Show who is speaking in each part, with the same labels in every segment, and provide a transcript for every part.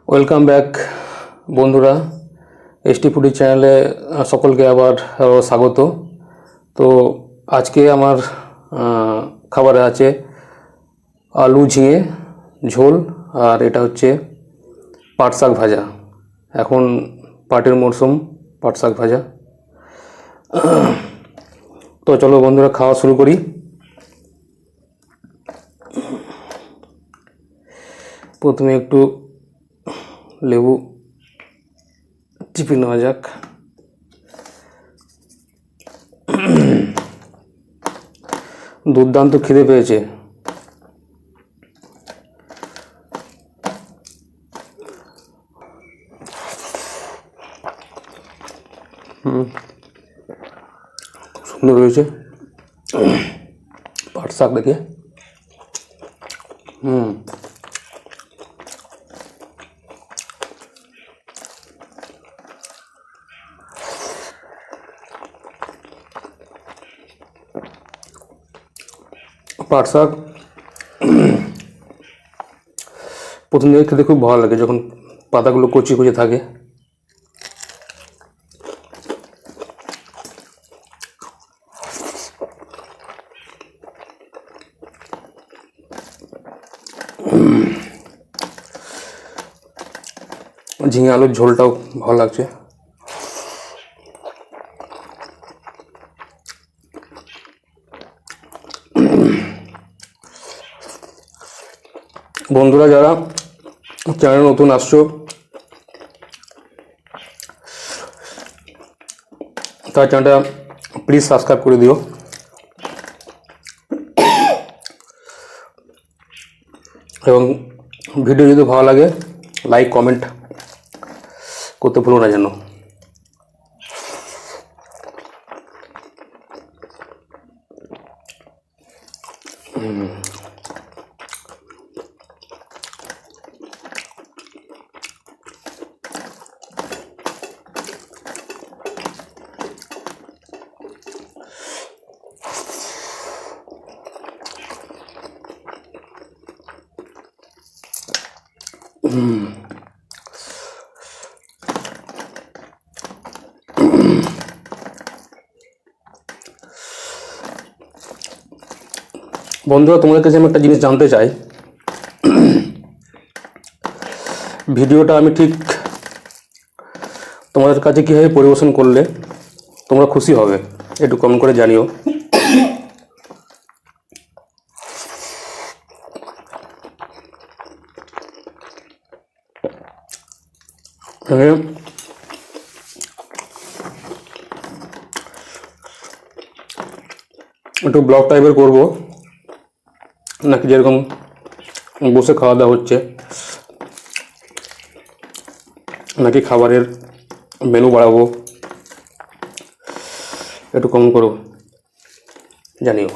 Speaker 1: Welcome back বন্ধুরা, ST foodie চ্যানেলে সকলকে আবার স্বাগত। তো আজকে আমার খাবারে আছে আলু ঝিঙে ঝোল, আর এটা হচ্ছে পাট শাক ভাজা। এখন পাটের মরশুম, পাট শাক ভাজা। তো চলো বন্ধুরা, খাওয়া শুরু করি। প্রথমে একটু লেবু চিপে নেওয়া যাক। দুর্দান্ত খিদে পেয়েছে। সুন্দর হয়েছে পাট শাক দেখে। পাট শাক প্রথম দিকে খেতে খুব ভালো লাগে, যখন পাতাগুলো কচি কচি থাকে। ঝিঙে আলুর ঝোলটাও ভালো লাগছে। বন্ধুরা, যারা চ্যানেলে নতুন আসছো তার চ্যানেলটা প্লিজ সাবস্ক্রাইব করে দিও, এবং ভিডিও যদি ভালো লাগে লাইক কমেন্ট করতে ভুলো না যেন। বন্ধুরা, তোমাদের কাছে আমি একটা জিনিস জানতে চাই। ভিডিওটা আমি ঠিক তোমাদের কাছে কীভাবে পরিবেশন করলে তোমরা খুশি হবে, একটু কমেন্ট করে জানিও। একটু ব্লগ টাইপের করবো, নাকি যেরকম বসে খাওয়া দাওয়া হচ্ছে, নাকি খাবারের মেনু বাড়াবো, একটু কমেন্ট করো, জানিও।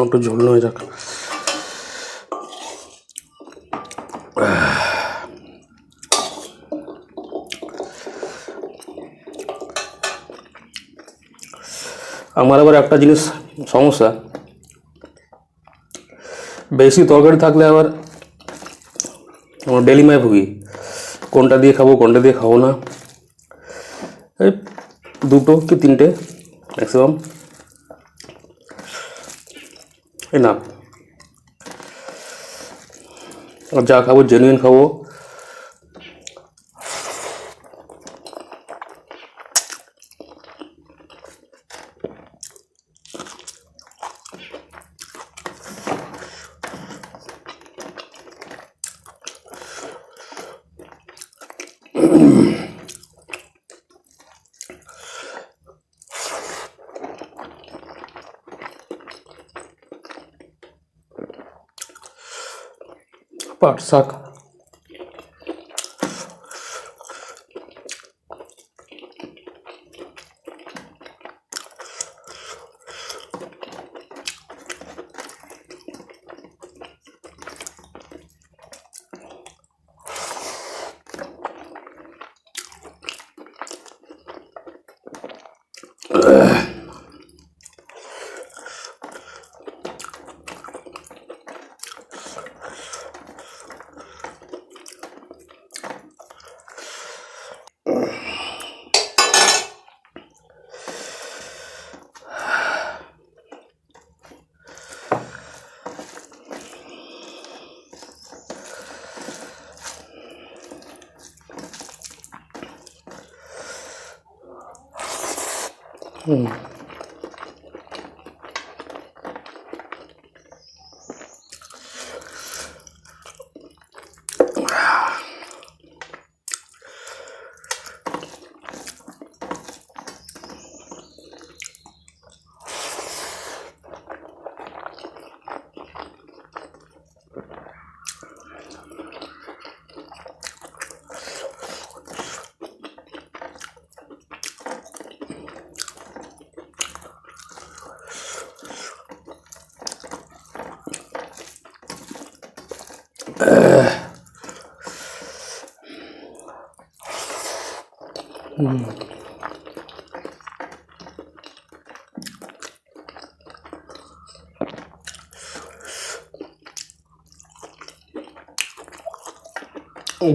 Speaker 1: একটু ঝোল নেওয়া যাক। আমার আবার একটা জিনিস সমস্যা, বেশি তরকারি থাকলে আবার আমার ডেলিমায় ভুগি, কোনটা দিয়ে খাবো কোনটা দিয়ে খাবো না। এই দুটো কি তিনটে ম্যাক্সিমাম, এই না। আর যা খাবো জেনুইন খাবো। পাট শাক।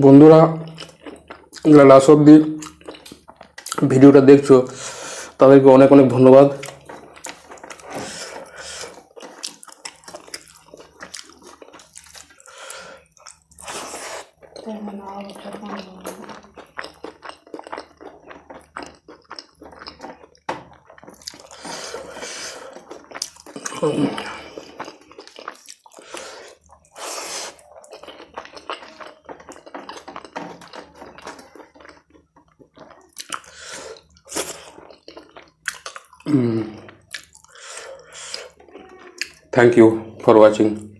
Speaker 1: বন্ধুরা, যারা লাস্ট অব্দি ভিডিওটা দেখছো তাদেরকে অনেক অনেক ধন্যবাদ। Thank you for watching.